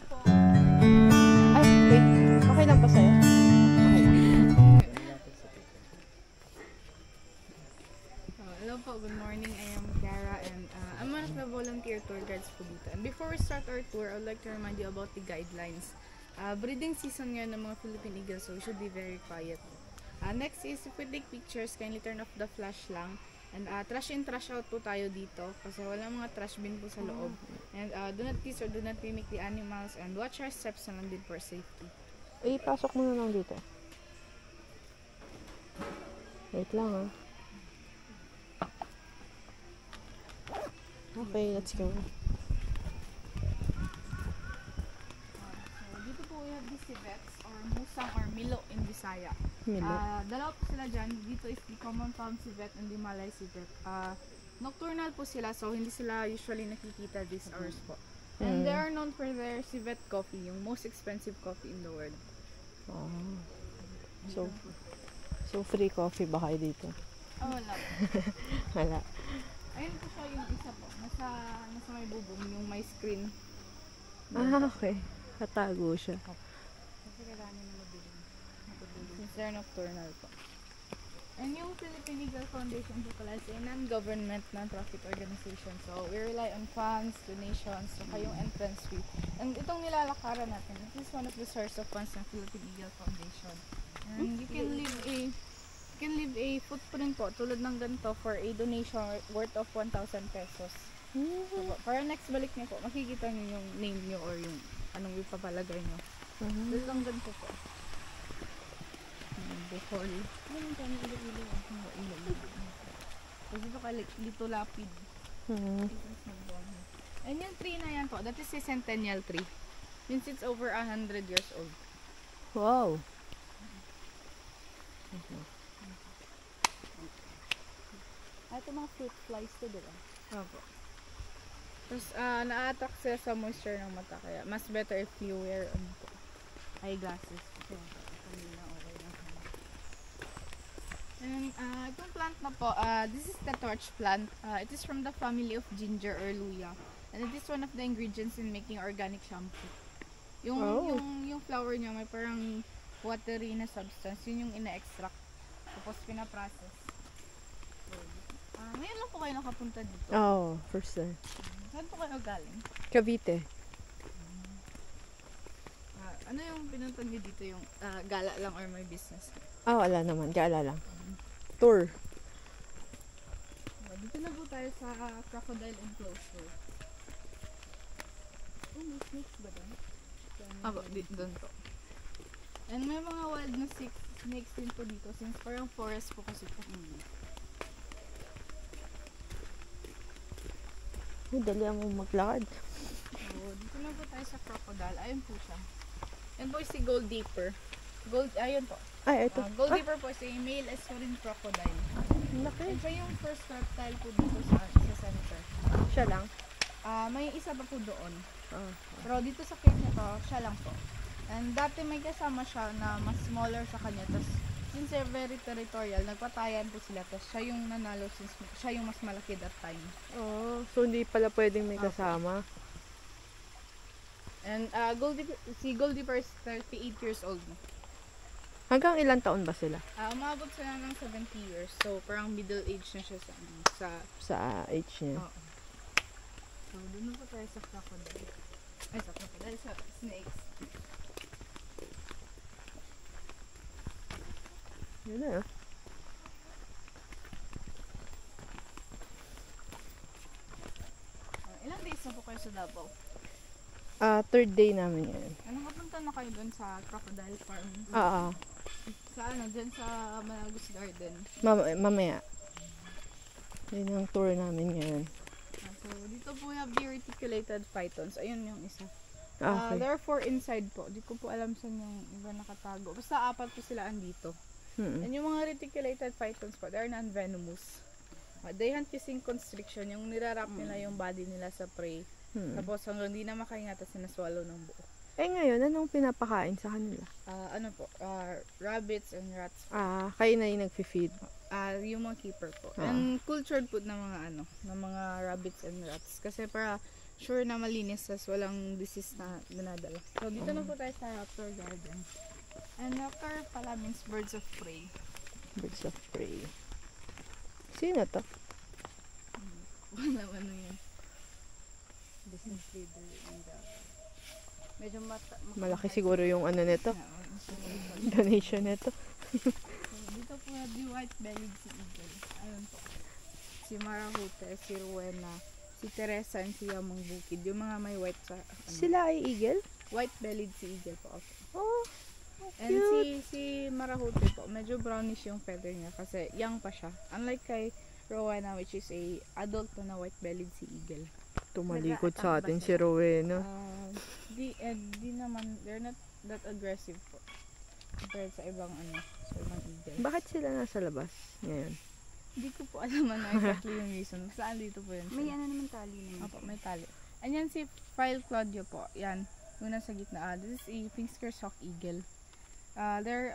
po. Ay, wait. Okay lang ba sa'yo? Okay. Hello po, good morning. I am Kiara and I'm one of the volunteer tour guides po dito. And before we start our tour, I would like to remind you about the guidelines. Breeding season ngayon ng mga Philippine eagles, so we should be very quiet. Next is, if we take pictures, kindly turn off the flash lang. And trash in, trash out po tayo dito kasi wala mga trash bin po sa loob. And do not kiss or do not mimic the animals and watch our steps na lang din for safety. Pasok mo na lang dito. Wait lang ah. Okay, let's go. So dito po we have the civets or musang or milo in Bisaya. Milo. Dalawa po sila dyan. Dito is the common palm civet and the Malay civet. Nocturnal po sila, so hindi sila usually nakikita these hours po. And they are known for their civet coffee, yung most expensive coffee in the world. So free coffee ba kayo dito? Wala po. Wala. Ayun po siya yung isa po. Nasa may bubong, yung may screen. Okay. Katago siya. Kasi kailangan nyo na madilim. Since they're nocturnal po. And yung Philippine Eagle Foundation po pala is a non-government, non-profit organization. So, we rely on funds, donations, so kayong entrance fee. And itong nilalakaran natin, this is one of the source of funds ng Philippine Eagle Foundation. And you can leave a footprint po, tulad ng ganito, for a donation worth of 1,000 pesos. So, para next balik niyo po, makikita niyo yung name niyo or yung anong ipapalagay niyo. Tulad ng ganito po. Bukol. Ganun ka, may ilo-ilo. Tapos dito ka, Lito Lapid. And yung tree na yan po, that is a centennial tree. Means it's over 100 years old. Wow. Ito mga fruit flies to, diba? Opo. Tapos, na-attack sila sa moisture ng mata. Kaya, mas better if you wear eyeglasses. So, kanina okay lang. And, itong plant na po, this is the torch plant. It is from the family of ginger or luya. And it is one of the ingredients in making organic shampoo. Yung flower niya, may parang watery na substance. Yun yung ina-extract. Tapos, pinaprocess. Ngayon lang po kayo nakapunta dito. First time. Saan po kayo galing? Cavite. Ano yung pinunta niyo dito? Yung gala lang or may business? Wala naman. Gala lang. Tour. Dito na po tayo sa crocodile enclosure. May snakes ba doon? Doon po. And may mga wild na snakes din po dito since parang forest po kasi po. Dali mo maglakad. Dito na po tayo sa crocodile. Ayun po siya. Yan po si Gold Dipper. Ayun po. Ito. Gold Dipper po is a male estuarine crocodile. Laki. And siya yung first reptile po dito sa center. Siya lang? May isa pa po doon. Pero dito sa case nito, siya lang po. And dati may kasama siya na mas smaller sa kanya. Tapos, since they're very territorial, nagpatayan po sila. Tapos, siya yung nanalo since siya yung mas malaki that time. So hindi pala pwedeng may kasama? And si Gold Dipper is 38 years old na. Hanggang ilang taon ba sila? Umabot sila ng 70 years. So, parang middle age na siya sa age niya. So, doon na po tayo sa crocodile. Sa snakes. Yun na. Ilang days na po kayo sa Davao? Third day namin yan. Nakapunta na kayo doon sa crocodile farm? Sa dyan sa Malagos Garden. Mamaya. Yun yung tour namin ngayon. So, dito po we have the reticulated pythons. Ayun yung isa. Okay. There are 4 inside po. Di ko po alam saan yung iba nakatago. Basta 4 po sila andito. And yung mga reticulated pythons po, they are non-venomous. They hunt using constriction. Yung nirarap nila yung body nila sa prey. Tapos hanggang di na makahinga, tapos sinaswallow ng buo. Ngayon, anong pinapakain sa kanila? Rabbits and rats. Kayo na yung nag-feed? Yung mga keeper po. And cultured po ng mga ng mga rabbits and rats. Kasi para sure na malinis tas walang disease na dinadala. So, dito na po tayo sa Raptor Garden. And Raptor pala means birds of prey. Birds of prey. Sino to? Wala ano yun. Business leader in the... Medyo Malaki siguro yung ano nito. Yeah, Donation nito. so, dito po na di white-bellied si Eagle. Ayun po. Si Marahute, si Rowena, si Teresa, and si Yamang Bukid. Yung mga may white sa... Sila ay eagle? White-bellied si Eagle po. Okay. Oh, And si Marahute po, medyo brownish yung feather niya kasi young pa siya. Unlike kay Rowena, which is a adult na white-bellied si Eagle. tumalikod sa atin si Rowena. Di naman, they're not that aggressive po. Compared sa ibang sa ibang eagle. Bakit sila nasa labas ngayon? Hindi ko po alam exactly yung reason. Saan dito po yun? May naman tali na. Opo, may tali. Ayan si Phile Claudio po. Yan. Yung nasa gitna. This is a Pinsker Hawk Eagle.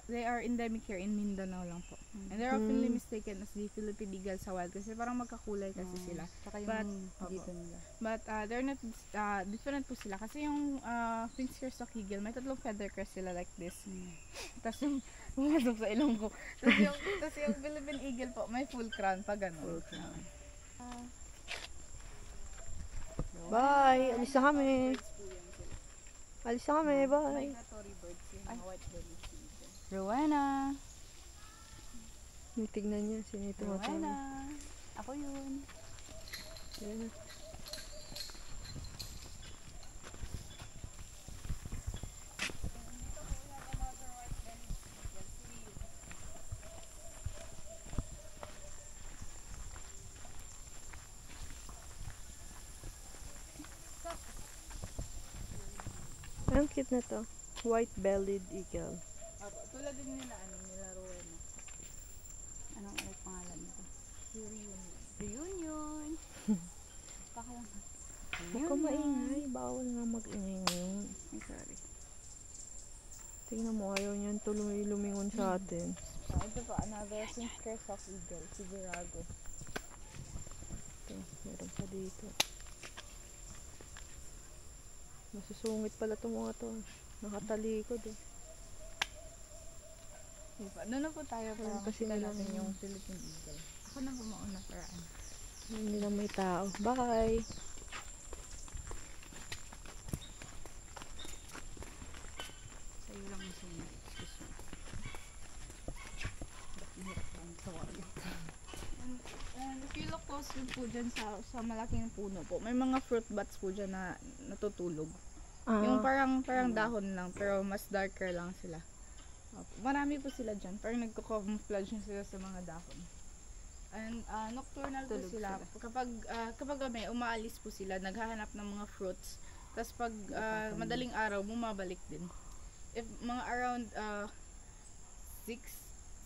They are endemic here in Mindanao lang po. And they're often mistaken as the Philippine eagle sa wild kasi parang magkakulay kasi sila. Saka yung dito nila. But they're not different po sila kasi yung Pinsker Hawk Eagle may tatlong feather crest sila like this. Tapos yung pumasok sa ilong ko. Tapos yung Philippine eagle po may full crown pa gano'n. Bye! Alis na kami! Alis na kami! Bye! Migratory birds yung mga white-bellied eagle. Rowena! Tignan niya, sino yung tumatawag. Rowena! Ako yun. Ayan. Ang cute na to. White-bellied eagle. Tulad din nila Rowena. Anong ulit pangalan nito? Reunion. Reunion! Baka lang. Huwag ka maingay. Bawal nga mag-ingay ngayon. Ay, sorry. Tingnan mo, ayaw niyan tuloy lumingon sa atin. Ito po, another Pinsker Hawk Eagle, si Virago. Ito, meron pa dito. Masusungit pala itong mga to. Nakatalikod eh. Doon na po tayo para kasi makita nila natin yung- yung Philippine Eagle. Ako na po mauna paraan. Hindi na may tao. Bye! Sa'yo lang masunod. Excuse me. Hirap lang tawagin. And if you look closely po dyan sa malaking puno po, may mga fruit bats po dyan na natutulog. Yung parang dahon lang, pero mas darker lang sila. Opo. Marami po sila dyan. Parang nagko-camouflage na sila sa mga dahon. And nocturnal po Tulog sila. Kapag gabi, umaalis po sila, naghahanap ng mga fruits. Tapos pag madaling araw, bumabalik din. If mga around 6,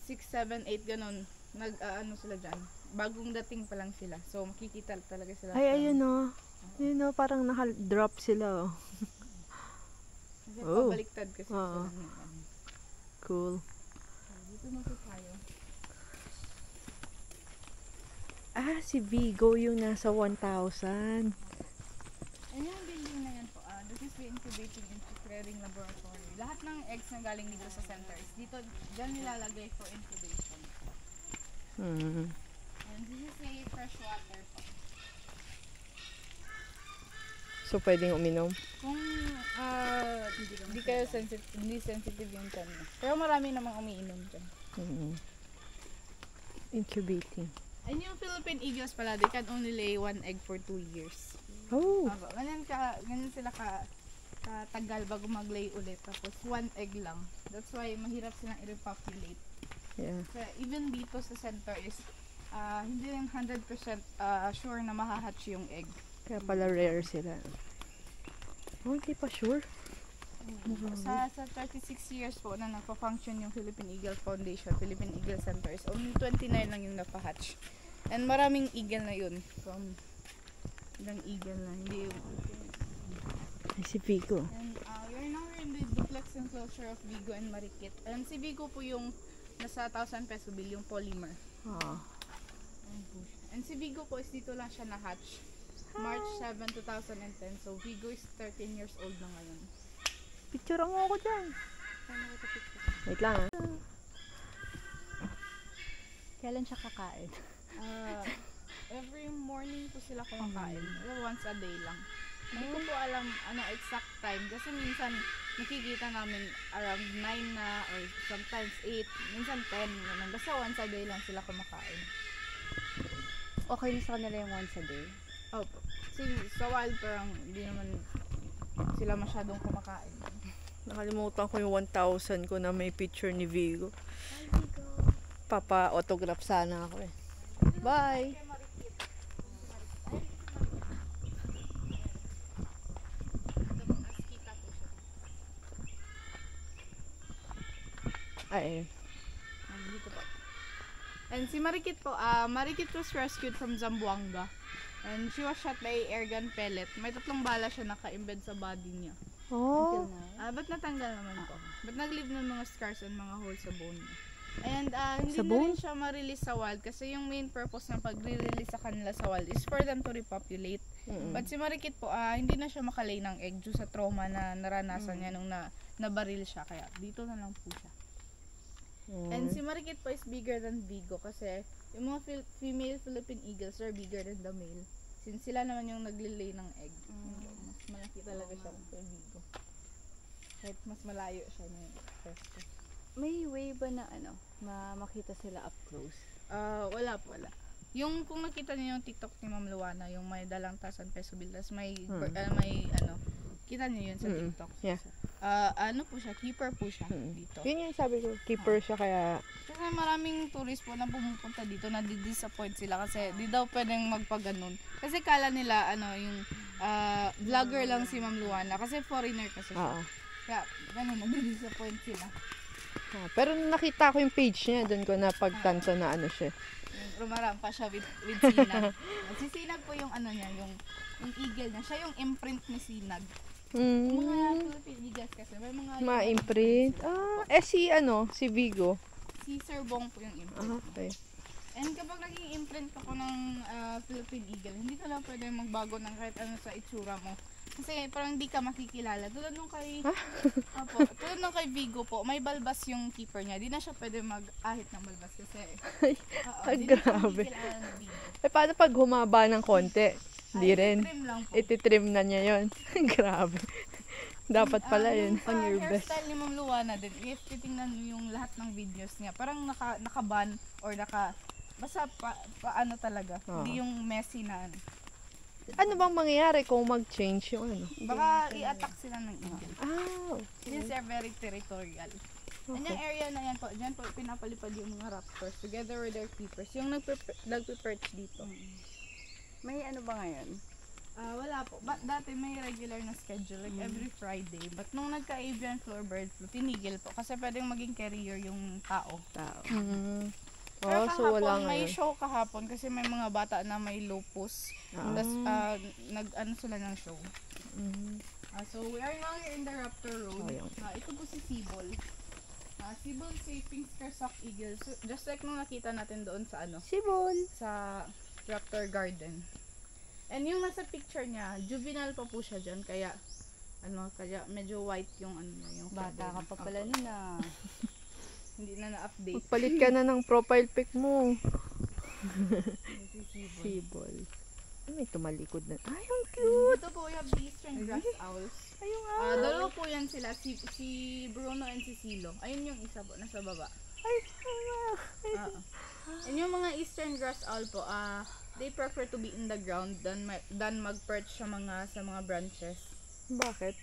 7, 8 ganun, sila dyan. Bagong dating pa lang sila. So makikita talaga sila. Ay, ayun o. Ayun o, parang naka-drop sila o. Kasi Oh. pabaliktad kasi Oo. sila. Cool. Dito na po tayo. Ah, si Vigo yung nasa 1,000. And yung building na yan po, this is the incubating and preparing laboratory. Lahat ng eggs na galing dito sa center is dito, dyan nilalagay for incubation. And this is a fresh water po. So, pwedeng uminom. Kung hindi kayo sensitive yung tiyan mo. Pero marami namang umiinom dyan. Incubating. And yung Philippine eagles pala, they can only lay 1 egg for 2 years. Oh! Ganyan sila katagal bago mag-lay ulit. Tapos 1 egg lang. That's why mahirap silang i-repopulate. Yeah. Kaya even dito sa center is hindi rin 100% sure na mahahatch yung egg. Kaya pala rare sila. Oh, hindi pa sure. Sa 36 years po na nagpa-function yung Philippine Eagle Foundation, Philippine Eagle Center is only 29 lang yung napahatch. And maraming eagle na yun. From ilang eagle na. Hindi yung... Ay, si Vigo. And we're now in the duplex enclosure of Vigo and Marikit. And si Vigo po yung nasa 1,000 peso bill, yung polymer. Ah. And si Vigo po is dito lang siya na-hatch. March 7, 2010. So, Vigo is 13 years old na ngayon. Picture mo ako dyan. Paano ko ito picture? Wait lang ah. Kailan siya kakain? Every morning po sila kumakain. Once a day lang. Hindi ko po alam exact time. Kasi minsan nakikita namin around 9 na or sometimes 8. Minsan 10. Ganun. Basta once a day lang sila kumakain. Okay na sa kanila yung once a day? Opo. Kasi sa wild parang hindi naman sila masyadong kumakain. Nakalimutan ko yung 1,000 ko na may picture ni Vigo. Papa-autograph sana ako eh. Bye! Ay, Dito po. And si Marikit po, Marikit was rescued from Zamboanga. And she was shot by airgun pellet. May 3 bala siya naka-embed sa body niya. oh, Ba't natanggal naman po? Ba't nag-leave ng mga scars and mga holes sa bone niya? And hindi Sa na bone? rin siya ma-release sa wild kasi yung main purpose ng pag-release sa kanila sa wild is for them to repopulate. But si Marikit po, hindi na siya makalay ng egg due sa trauma na naranasan niya nung nabaril siya. Kaya dito na lang po siya. And si Marikit po is bigger than Vigo kasi yung mga female Philippine eagles are bigger than the male. Since sila naman yung naglilay ng egg. Mas malaki talaga siya kay Vigo. Kahit mas malayo siya ng pesto. May way ba na makita sila up close? Wala po, wala. Yung kung nakita niyo yung TikTok ni Ma'am Luana, yung may dalang 1,000 peso bill, tas may kita niyo yun sa TikTok. Yeah. Po siya, keeper po siya dito. yun yung sabi ko, keeper siya kaya, Kasi maraming tourist po na pumupunta dito na di-disappoint sila kasi di daw pwedeng magpaganon. Kasi kala nila yung vlogger lang si Ma'am Luana kasi foreigner kasi siya. oo. Kaya ganun, nadi-disappoint sila. Pero nung nakita ko yung page niya, doon ko napagtanto na ano siya. Rumarampa siya with Sinag. Si Sinag po yung niya, yung eagle niya. Siya yung imprint ni Sinag. Mga Philippine eagles kasi may mga Ma-imprint. Si Vigo. Si Sir Bong po yung imprint. Okay. And kapag naging imprint ka po ng Philippine eagle, hindi ka lang pwede magbago ng kahit ano sa itsura mo. Kasi parang hindi ka makikilala. Tulad nung kay tulad nung kay Vigo po, may balbas yung keeper niya. Di na siya pwede mag-ahit ng balbas kasi di na siya Grabe. makikilala ng Vigo. Paano pag humaba ng konti? Hindi rin. Trim lang po. Ititrim na niya yon. Grabe. Dapat pala yun. On your best. Hairstyle ni Ma'am Luana din, if titingnan mo yung lahat ng videos niya, parang naka-ban or basta paano talaga. Hindi yung messy na Ano bang mangyayari kung mag-change yung ano? Baka i-attack sila ng eagle. Okay. Since they're very territorial. And yung area na yan po, dyan po pinapalipad yung mga raptors together with their keepers. Yung nagpe-perch dito. May ano ba ngayon? Wala po. Dati may regular na schedule, like every Friday. But nung nagka-avian floor bird flu, tinigil po. Kasi pwedeng maging carrier yung tao. Pero so wala may ngayon. show kahapon kasi may mga bata na may lupus. Tapos nag-ano sila ng show. So we are now here in the Raptor Road. Ito po si Sibol. Sibol is a pink scarsock eagle. So, just like nung nakita natin doon sa Sibol. sa Raptor Garden. And yung nasa picture niya, juvenile pa po siya dyan. Kaya medyo white yung yung Bata ka pa pala nun Hindi na na-update. Magpalit ka na ng profile pic mo. Si Sibol. Sibol. May tumalikod na. Ay, ang cute. Ito po yung eastern grass owls. Ayun nga. Dalawa po yan sila, si Bruno and si Silo. Ayun yung isa po, nasa baba. Ay, And yung mga eastern grass owl po, they prefer to be in the ground than mag-perch sa mga branches. Bakit?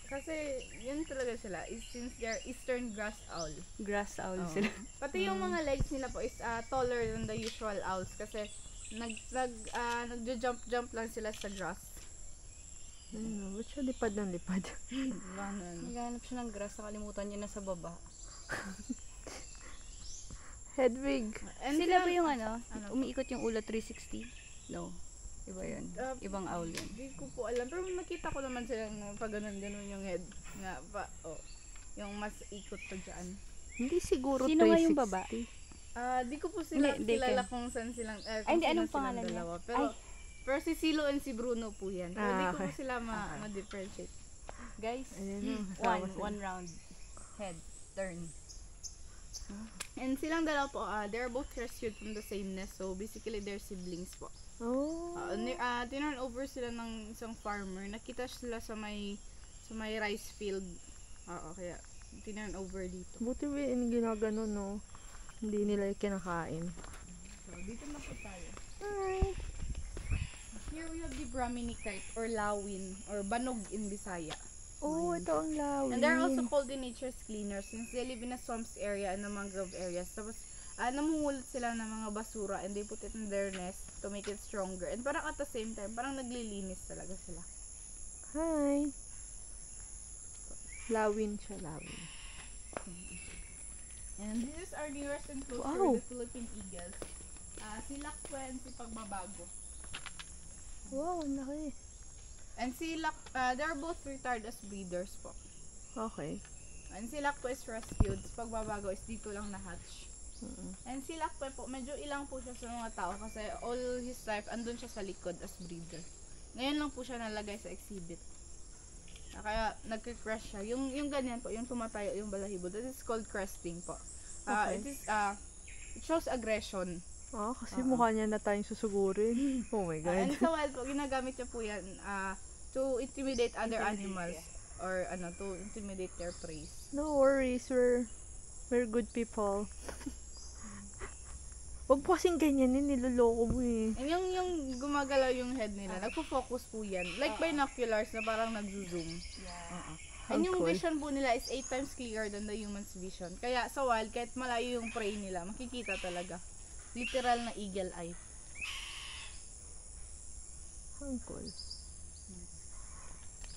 Kasi yun talaga sila, since they're eastern grass owl. Grass owl sila. Pati yung mga legs nila po is taller than the usual owls kasi nagja-jump lang sila sa grass. Ayun, ba't siya lipad ng lipad? Naghanap siya ng grass, nakalimutan niya na sa baba. Hedwig. And Sila ba yung umiikot yung ulo 360? No. Iba yun. Ibang owl yun. Hindi ko po alam. Pero nakita ko naman silang pag ganun yung head. Yung mas ikot pa dyan. Hindi siguro Sino nga yung 360. baba? Di ko po sila Hindi, kilala kung saan silang Ay, hindi, sino anong silang pangalan niya? dalawa. Pero Pero si Silo and si Bruno po yan. So, hindi ko po okay. sila ma-differentiate. Guys, Ayan o, kasama sila. One round. Head. Turn. and silang dalawa po, they're both rescued from the same nest. So, basically, they're siblings po. Oh. Tinurn over sila ng isang farmer. Nakita sila sa may rice field. Kaya tinurn over dito. Buti ba yung ginagano, no? Hindi nila kinakain. So, dito na po tayo. Hi. Here we have the Brahmini kite or lawin or banog in Bisaya. Oh, ito ang lawin. And they're also called the nature's cleaners since they live in a swamps area and the mangrove areas. Tapos, namumulot sila ng mga basura and they put it in their nest to make it stronger. And parang at the same time, parang naglilinis talaga sila. Hi. Lawin siya, lawin. And this is our newest enclosure, Wow. the Philippine eagles. Si Lakwe and si Pagbabago. Wow, ang laki. And si they're both retired as breeders po. Okay. And si Lakwe is rescued. Si Pagbabago is dito lang na-hatch. And si Lakwe po, medyo ilang po siya sa mga tao kasi all his life andun siya sa likod as breeder. Ngayon lang po siya nalagay sa exhibit. Kaya nagka-crash siya. Yung ganyan po, yung tumatayo yung balahibo. That is called cresting po. Okay. It shows aggression. Kasi mukha niya na tayong susugurin. Oh my God. And sa wild po, ginagamit niya po yan to intimidate other animals or to intimidate their prey. No worries, we're good people. Wag po kasing ganyan niloloko mo eh. And yung gumagalaw yung head nila, nagpo-focus po yan. Like binoculars na parang nag-zoom. And yung Cool. vision po nila is 8 times clearer than the human's vision. Kaya sa wild, kahit malayo yung prey nila, makikita talaga. Literal na eagle eye. Ang cool.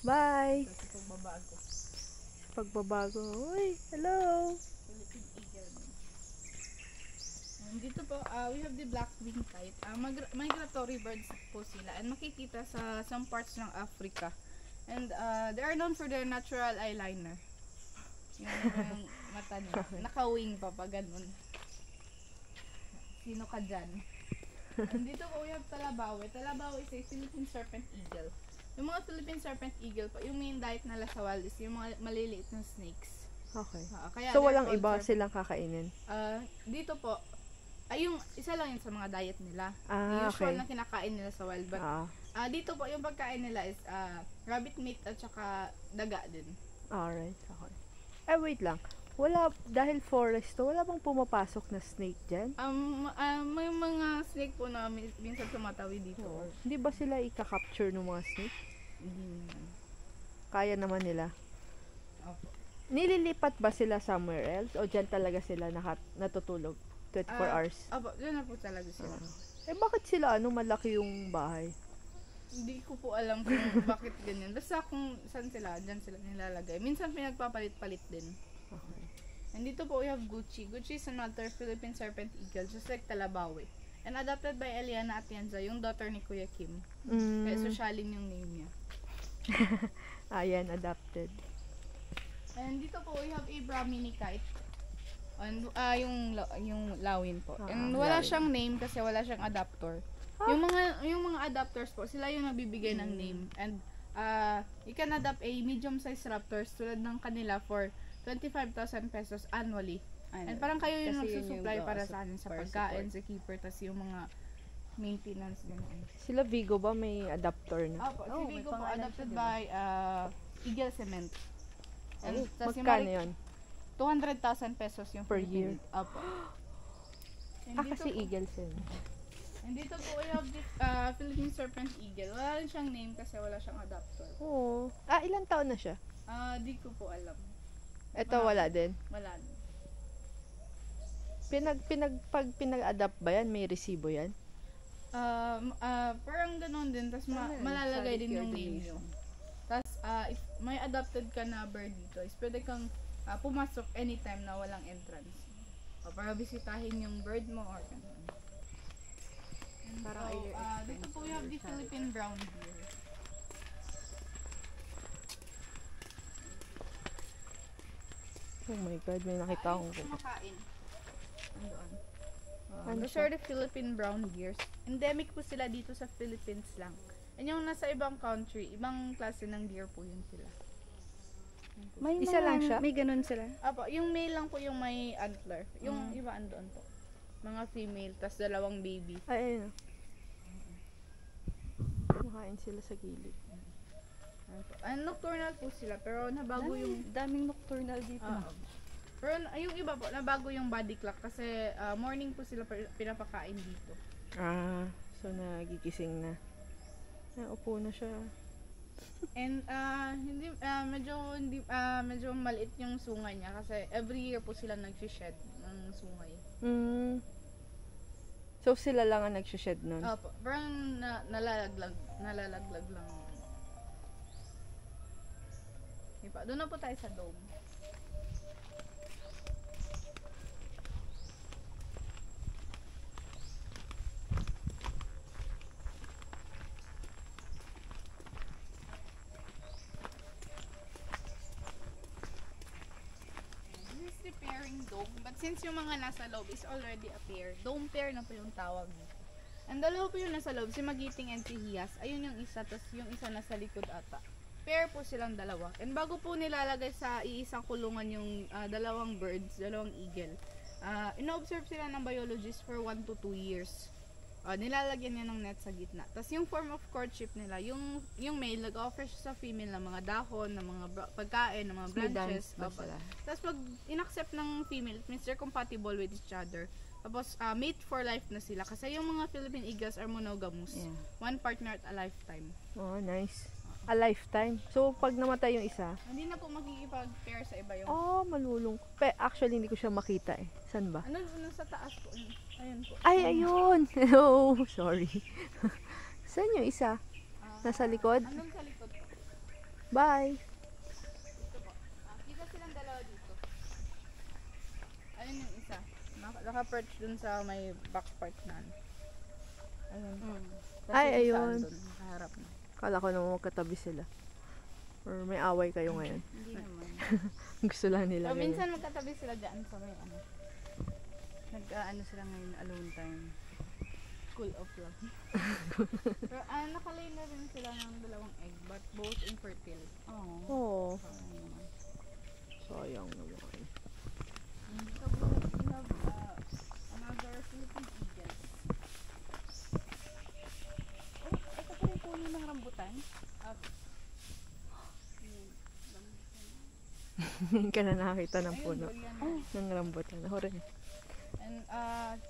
Bye! Kasi pagbabago. Pagbabago. Uy, hello! Philippine eagle. And dito po, we have the black-winged kite. Migratory birds po sila. And makikita sa some parts ng Africa. And they are known for their natural eyeliner. Yung mata nila. Naka-wing pa ganun. Sino ka dyan? And dito po we have Talabawe. Talabawe is a Philippine serpent eagle. Yung mga Philippine serpent eagle po, yung main diet nila sa wild is yung mga maliliit na snakes. Okay. Kaya So, they're walang called iba serpent. silang kakainin? Dito po, yung isa lang yun sa mga diet nila. Ah, Usual okay. na kinakain nila sa wild. But dito po, yung pagkain nila is rabbit meat at saka daga din. Alright, okay. Wait lang. Wala, dahil forest to, wala bang pumapasok na snake dyan? May mga snake po na minsan tumatawi dito. Hindi ba sila ika-capture ng mga snake? Hindi naman. Kaya naman nila. Opo. Nililipat ba sila somewhere else? O dyan talaga sila natutulog? 24 hours? Opo, dyan na po talaga sila. Bakit sila, malaki yung bahay? Hindi ko po alam kung bakit ganyan. Basta kung saan sila, dyan sila nilalagay. Minsan pinagpapalit-palit din. Okay. And dito po we have Gucci. Gucci is another Philippine serpent eagle, just like Talabawe. And adopted by Eliana Atienza, yung daughter ni Kuya Kim. Kaya sosyalin yung name niya. Ayan, adopted. And dito po we have a Brahmini kite. And yung lawin po. And wala lawin. siyang name kasi wala siyang adapter. Yung mga adapters po, sila yung nagbibigay ng name. And you can adopt a medium-sized raptors tulad ng kanila for 25,000 pesos annually. And parang kayo yung nagsusupply para sa anin sa pagkain, sa keeper, tas yung mga maintenance. Ganun. Sila Vigo ba may adapter na? Opo, si Vigo po adopted by Eagle Cement. And tas yung Magkano yun? 200,000 pesos yung Per year? Opo. And Kasi Eagle Sen. And dito po we have this Philippine serpent eagle. Wala rin siyang name kasi wala siyang adapter. Oo. Ilang taon na siya? Di ko po alam. Ito wala din. Wala din. Pag pinag-adapt ba yan, may resibo yan? Parang ganun din. Tapos malalagay din yung name nyo. Tapos if may adopted ka na bird dito, is pwede kang pumasok anytime na walang entrance. Para bisitahin yung bird mo or ganun. Parang dito po we have the Philippine brown deer. Oh my God, may nakita akong Kumakain. Andoon. Ano Those siya? are the Philippine brown deers. Endemic po sila dito sa Philippines lang. And yung nasa ibang country, ibang klase ng deer po yun sila. May Isa lang siya? May ganun sila. Apo, yung male lang po yung may antler. Yung iba andoon po. Mga female, tas dalawang baby. Ay, ayun. Nakain sila sa gilid. Nocturnal po sila, pero nabago yung... Daming nocturnal dito. Pero yung iba po, nabago yung body clock kasi morning po sila pinapakain dito. So nagigising na. Naupo na siya. And medyo maliit yung sungay niya kasi every year po sila nag-shed ng sungay. So sila lang ang nagsished nun? Opo, parang nalalaglag lang. Diba? Doon na po tayo sa dome. This is the pairing dome. But since yung mga nasa loob is already a pair, dome pair na po yung tawag nito. Ang dalawa po yung nasa loob, si Magiting and si Hiyas. Ayun yung isa, tapos yung isa nasa likod ata. Pair po silang dalawa. And bago po nilalagay sa iisang kulungan yung dalawang birds, dalawang eagle, ino-observe sila ng biologist for 1 to 2 years. Nilalagyan niya ng net sa gitna. Tapos yung form of courtship nila, yung male, nag-offer siya sa female ng mga dahon, ng mga pagkain, ng mga branches. Tapos pag inaccept ng female, it means they're compatible with each other. Tapos mate for life na sila. Kasi yung mga Philippine eagles are monogamous. Yeah. One partner at a lifetime. Oh, nice. A lifetime. So, pag namatay yung isa, Hindi na po makikipag-pair sa iba yung... malulung. Actually, hindi ko siya makita eh. Saan ba? Ano sa taas po? Ayun po. Ay, ayun! Oh, sorry. Saan yung isa? Nasa likod? Anong sa likod po? Bye! Dito po. Kita silang dalawa dito. Ayun yung isa. Naka-perch dun sa may back part na. Ayun po. Tapos Ay, yung isa ayun. andun, nakaharap na. Kala ko naman magkatabi sila. Or may away kayo ngayon. Hindi naman. Gusto lang nila So, ngayon. minsan magkatabi sila dyan sa may ano. Nag-ano sila ngayon, alone time. Cool off lang. Pero nakalay na rin sila ng dalawang egg but both infertile. Oo. Sayang naman. Sayang naman. So we have another Philippine eagle. Ito pa rin puno ng rambutan. Hindi ka na nakakita ng puno. Ayun, Ng rambutan. Ako rin. and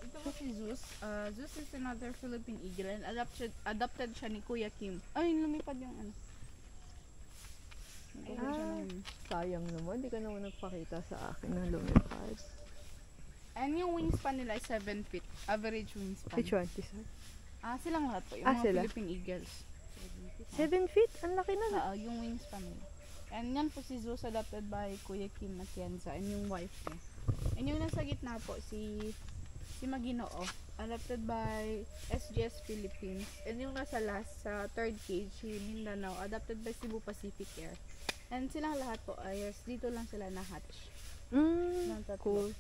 ito po si Zeus. Zeus is another Philippine eagle and adopted siya ni Kuya Kim. Ay, lumipad yung ano. Nag-open siya ng... Sayang naman. Hindi ka naman nagpakita sa akin ng lumipad. And yung wingspan nila is 7 feet. Average wingspan. Which one? This one? Silang lahat po. Yung mga Sila? Philippine eagles. 7 feet? Ang laki na. Yung wingspan nila. And yan po si Zeus adopted by Kuya Kim Atienza and yung wife niya. And yung nasa gitna po, si Maginoo, adopted by SGS Philippines. And yung nasa last, sa third cage, si Mindanao, adopted by Cebu Pacific Air. And silang lahat po, dito lang sila na-hatch. Ng tatlo. Cool.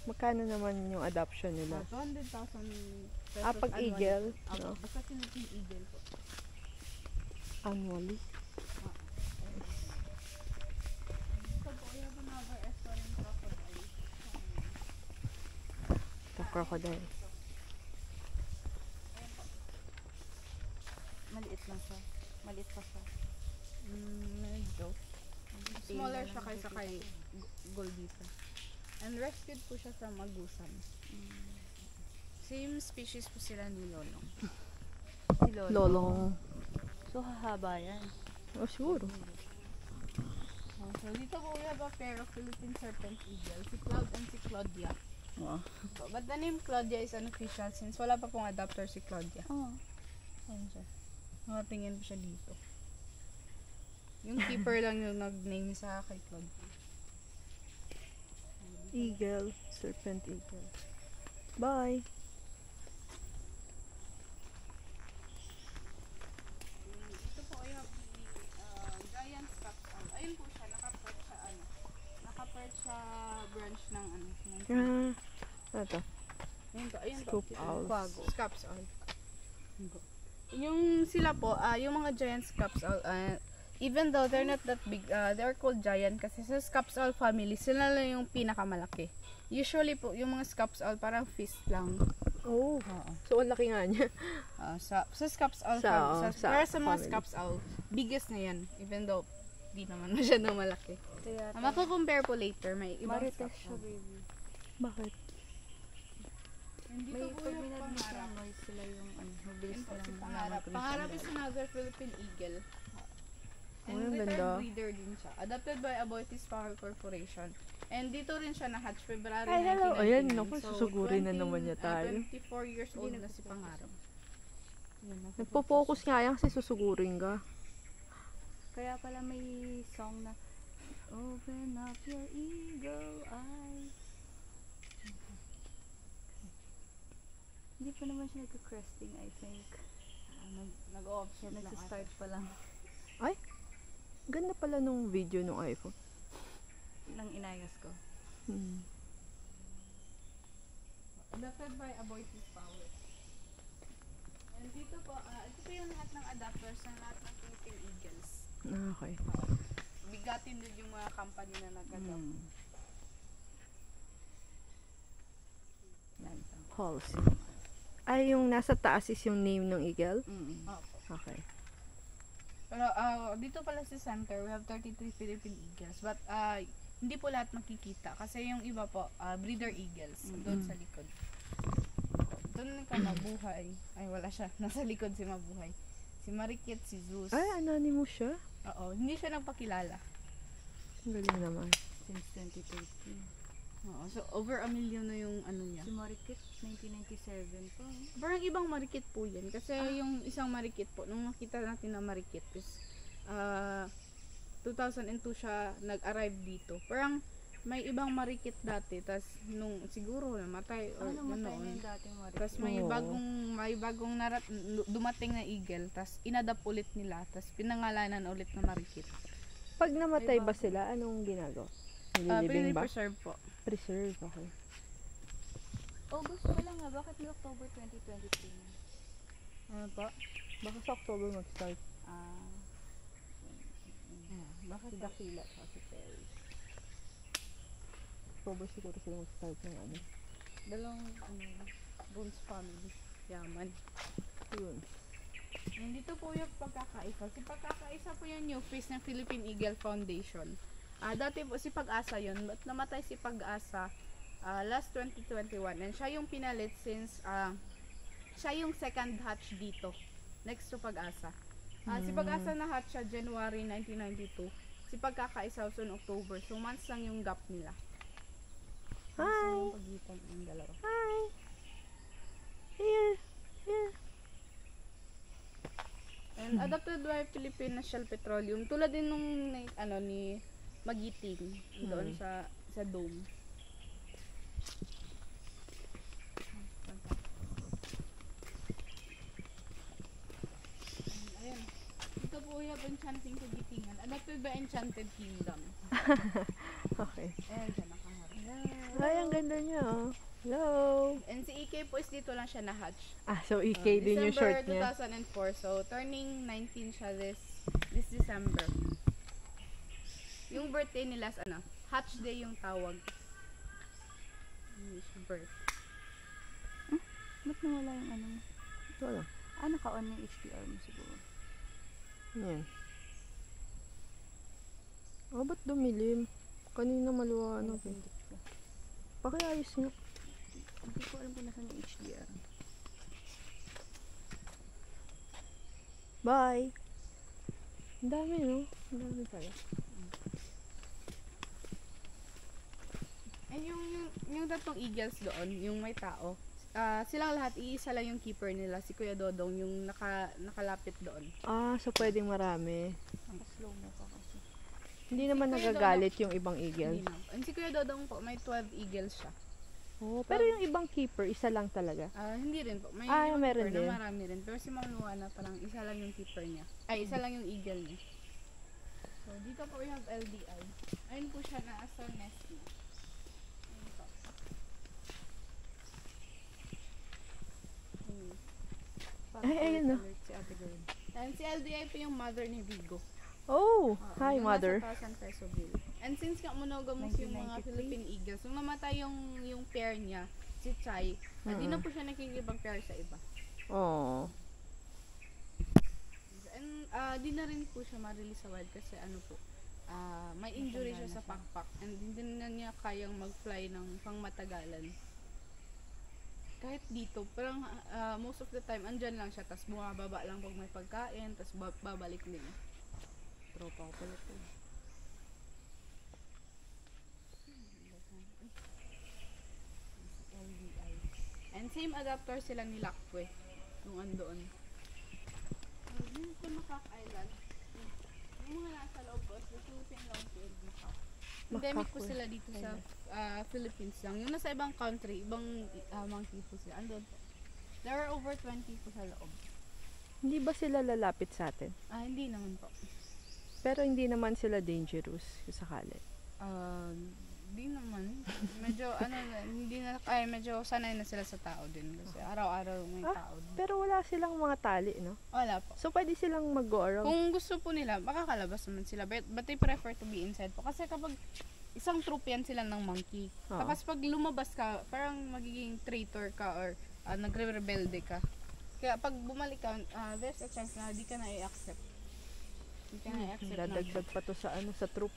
Magkano naman yung adoption nila? 200,000 pesos Pag annually. eagle, no? Basta Philippine eagle po. Annually? So po, we have another Estonian crocodile. The crocodile. Maliit lang siya. Maliit pa siya. Medyo. Smaller siya kaysa kay Goldita. And rescued po siya from Agusan. Same species po sila ni Lolong. Si Lolo. Lolong. So, hahaba yan. Oh, siguro. So dito po we have a pair of Philippine serpent eagle, si Cloud and si Claudia. But the name Claudia is unofficial since wala pa pong adopter si Claudia. Ayan siya. Nakatingin po siya dito. Yung keeper lang yung nag-name sa kay Claudia. Eagle. Serpent eagle. Bye. Ito po ay giant scap owl. Ayun po siya, naka-perch sa branch ng ano. Ano to? ayun Scoop po. owls. Quago. Scops owl. Yung sila po, yung mga giant scops owl, even though they're not that big, they're called giant kasi sa scops owl family, sila lang yung pinakamalaki. Usually po, yung mga scops owl parang fist lang. Oh. So, ang laki nga niya. Sa scops owl family. Para sa mga scops owl, biggest na yan. Even though, di naman masyadong malaki. Mako-compare po later. May ibang Marites scops siya, owl. baby. Bakit? Hindi May ko po pag yung minad mo siya, pangarap. noise sila yung mabilis Yun po, na si lang pangarap. Pangarap is another Philippine eagle. And ang return ganda. breeder din siya. Adopted by Aboitiz Power Corporation. And dito rin siya na-hatch February Ay, hello. 1999. Ayan, naku, susugurin na naman niya tayo. 24 years old na si Pangarap. Nagpo-focus nga yan kasi susugurin ka. Kaya pala may song na Open up your eagle eyes. Hindi pa naman siya nagka-cresting, I think. Nag-offset na Nagsa-start pa lang Ganda pala nung video nung iPhone. ng inayos ko. Adopted by Aboitiz Power. And dito po, ito po yung lahat ng adapters ng lahat ng Philippine Eagles. Okay. Bigatin din yung mga company na nag-adopt. Policy. Ay, yung nasa taas is yung name ng eagle? Opo. Okay. Pero dito pala sa center, we have 33 Philippine Eagles. But hindi po lahat makikita. Kasi yung iba po, breeder eagles. Doon sa likod. Doon ka Mabuhay. Ay, wala siya. Nasa likod si Mabuhay. Si Marikit, si Zeus. Ay, anonymous siya? Oo, hindi siya nagpakilala. Ang galing naman. Since 2013. Oo, so over 1 million na yung ano niya. Si Marikit, 1997 pa. Parang ibang marikit po yan. Kasi yung isang marikit po, nung nakita natin na marikit is 2002 siya nag-arrive dito. Parang may ibang marikit dati, tas nung siguro namatay or Namatay na ganoon. yung dating Marikit. Tas may Oo. bagong dumating na eagle, tas inadapt ulit nila, tas pinangalanan ulit na marikit. Pag namatay ba sila, anong ginagawa? Nililibing ba? Preserve po. Preserve, okay. August pa lang nga, bakit may October 2023 na? Ano po? Baka sa October mag-start. Baka Si Dakila at si Perry. October siguro sila mag-start ng ano. dalawang Bones family. Yaman. Yun. And dito po yung pagkakaisa. Si pagkakaisa po yung new face ng Philippine Eagle Foundation. Dati po si Pag-asa yun, but namatay si Pag-asa last 2021. And siya yung pinalit since siya yung second hatch dito. Next to Pag-asa. Si Pag-asa na hatch siya January 1992. Si Pagkakaisa noong October. So months lang yung gap nila. Hi! Yung pagitan ng dalawa. Hi! Here! Here! And adopted by Philippine National Petroleum. Tulad din nung ni Magiting doon sa dome. Ayan. Ito po yung Enchanting Kagitingan. Adopted by Enchanted Kingdom. Okay. Ayan siya nakaharap. Ay, ang ganda niya, oh. Hello! And si EK po is dito lang siya na-hatch. So EK din yung short niya. December 2004. So, turning 19 siya this December. Yung birthday nila is hatch day yung tawag. Birth. Ba't nawala yung ano mo? Ito lang. Naka-on yung HDR mo siguro. Yan. Ba't dumilim? Kanina maliwanag eh. Pakiayos nga. Hindi ko alam kung nasan yung HDR. Bye! Ang dami, no? Ang dami pala. And yung tatlong eagles doon, yung may tao, silang lahat, iisa lang yung keeper nila, si Kuya Dodong, yung nakalapit doon. So pwedeng marami. Naka-slow mo pa kasi. Hindi naman Kuya nagagalit yung ibang eagle. Hindi na. And si Kuya Dodong po, may 12 eagles siya. Oh, pero yung ibang keeper, isa lang talaga. Hindi rin po. May ibang meron keeper din. na marami rin. Pero si Ma'am Luana, parang isa lang yung keeper niya. Ay, isa lang yung eagle niya. So, dito po we have LDI. Ayun po siya na sa nest niya. Ayun po. Ay, ayun, no? alert si Ate Girl. And si LDI po yung mother ni Vigo. Oh, hi, Yung mother. Nasa Tasan Pesobille. And since nga monogamous yung mga 1993. Philippine Eagles, nung namatay yung pair niya, si Chai, di na po siya nakikipag-pair sa iba. Oh. And di na rin po siya ma-release sa wild kasi ano po, may injury siya sa pakpak and hindi na niya kayang mag-fly ng pangmatagalan. Kahit dito, parang most of the time, andyan lang siya, tas bumababa lang pag may pagkain, tas babalik din. Tropa ko pala ito. LDI. And same adapter sila ni Lakwe, yung andoon. Dito sa Macac Island, yung mga nasa loob po, the Philippine Long-tailed Macaque. Endemic po Macaque. sila dito sa Philippines lang. Yung nasa ibang country, ibang monkey po sila. Andun po. There are over 20 po sa loob. Hindi ba sila lalapit sa atin? Hindi naman po. Pero hindi naman sila dangerous kung sakali. Di naman. Medyo, hindi na, medyo sanay na sila sa tao din. Kasi araw-araw may tao din. Pero wala silang mga tali, no? Wala po. So, pwede silang mag-go around. Kung gusto po nila, makakalabas naman sila. But they prefer to be inside po. Kasi kapag isang troop yan sila ng monkey. Oo. Tapos pag lumabas ka, parang magiging traitor ka or nagre-rebelde ka. Kaya pag bumalik ka, there's a chance na di ka na i-accept. Di ka na i-accept na. Dadagdag pa to sa sa troop.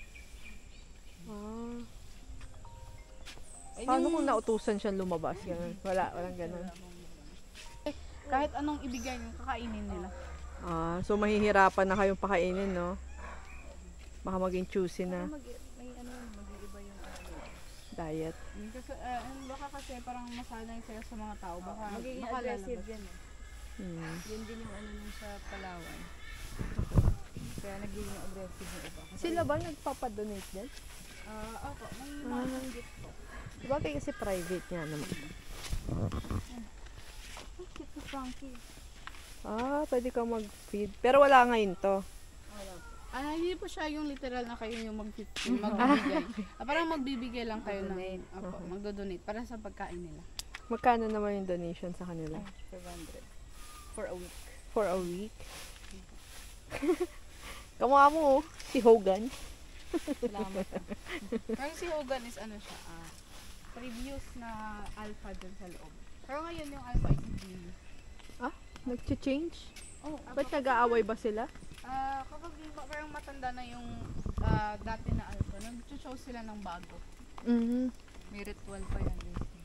Paano kung nautusan siyang lumabas? Ganun. Walang ganun. Kahit anong ibigay yung kakainin nila. So mahihirapan na kayong pakainin, no? Baka maging choosy na Mag-iiba yung diet. Kasi, baka kasi parang masanay sila sa mga tao. Baka magiging baka aggressive lalabas. yan eh. Yun din yung nung sa Palawan. Kaya nagiging aggressive yung iba. Sila ba nagpapadonate din? Opo, may mga gift po. Bakit kasi private nga naman? Cute na Frankie. Pwede ka mag-feed. Pero wala ngayon to. Hindi po siya yung literal na kayo yung magbibigay. Parang magbibigay lang kayo ng magdo-donate para sa pagkain nila. Magkano naman yung donation sa kanila? 500. For a week. For a week? Kamukha mo, si Hogan. Salamat. Pero si Hogan is siya, previous na alpha dun sa loob. Pero ngayon yung alpha is Jimmy. Nag-change? Oh, Ba't nag-aaway ba sila? kapag parang matanda na yung dati na alpha, nag-show sila ng bago. May ritual pa yan.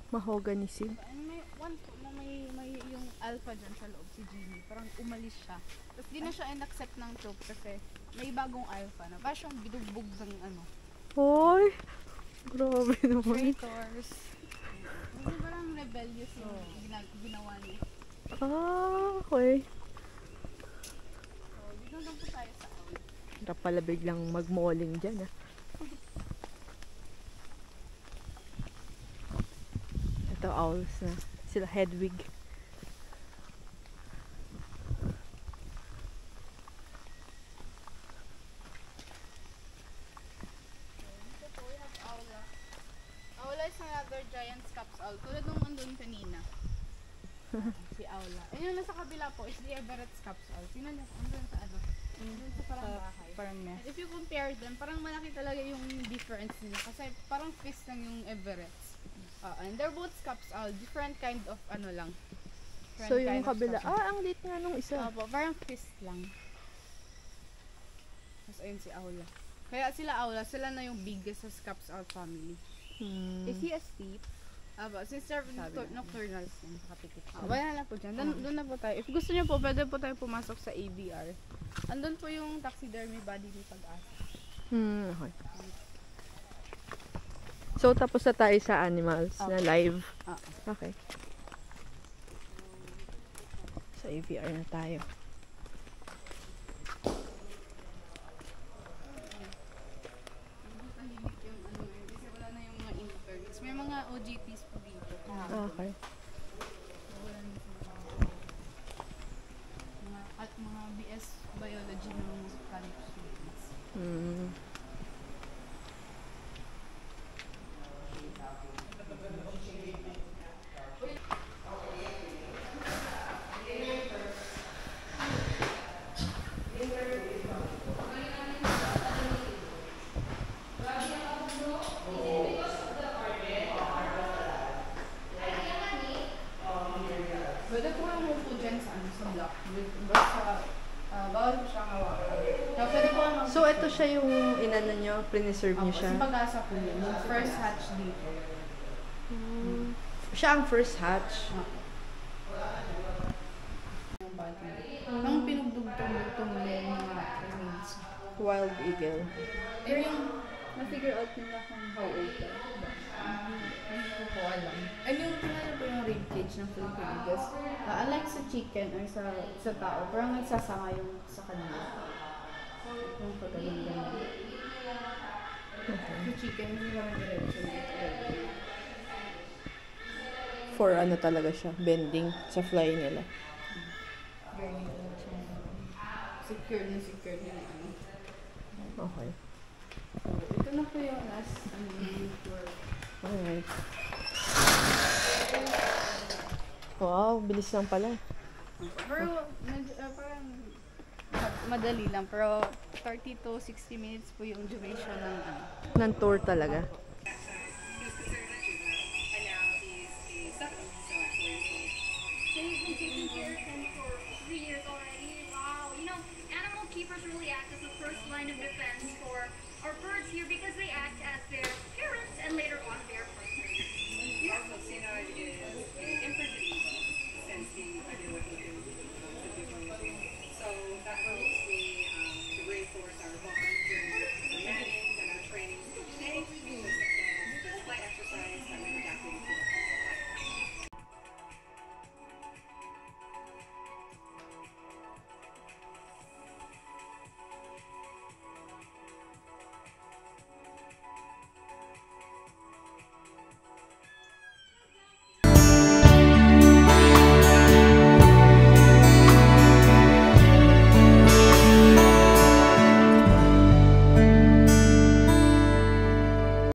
Mahoganyism. And may one po na may yung alpha dyan sa loob, si Jimmy. Parang umalis siya. Tapos di na siya in-accept ng troop kasi may bagong alpha na. Parang siyang binugbog ng Hoy! Grabe naman. traitors. Kasi parang rebellious yung ginawa niya. Okay. So, dito lang po tayo sa owl. Hirap pala biglang mag-malling dyan, Ito, owls na. Sila Hedwig. Dito po, we have Aula. Aula is another giant scaps owl. Tulad nung andun kanina. Si Aula. And yung nasa kabila po is the Everett scaps owl. Sino na? Andun sa Andun sa parang bahay. Parang And if you compare them, parang malaki talaga yung difference nila. Kasi parang fist lang yung Everett. And they're both scaps owl. Different kind of lang. Different So, yung kind of kabila. scaps owl. Ang lit nga nung isa. Opo, parang fist lang. Tapos ayun si Aula. Kaya sila Aula, sila na yung biggest sa Scaps Owl family. Is he asleep? Since they're nocturnals lang, nakapikit. Wala na po dyan. Doon na po tayo. If gusto niyo po, pwede po tayo pumasok sa ABR. Andun po yung taxidermy body ni Pag-asa. Okay. So, tapos na tayo sa animals na live. Okay. Sa AVR na tayo. Tahimik yung kasi wala na yung mga interns. May mga OGTs po dito. Okay. Wala na mga BS biology ng college students. siya yung inano nyo, preserve nyo Opo, siya. si Pag-asa po yun. Yung first hatch dito. Siya ang first hatch. Yung body. Ang pinugdugtong-dugtong nila yung mga remains. Wild eagle. Pero yung na-figure out nila kung how old ka. Hindi ko po alam. And yung tinala po yung ribcage ng Philippine Eagles. Unlike sa chicken or sa tao, parang nagsasama yung sa kanila. Yung pagkaganyan. Sa chicken, hindi naman diretso dito. For ano talaga siya, bending sa fly nila. Very diretso. Secure na ano. Okay. So, ito na po yung last tour. Alright. Wow, bilis lang pala. Pero, parang madali lang. Pero, 30 to 60 minutes po yung duration ng Ng tour talaga.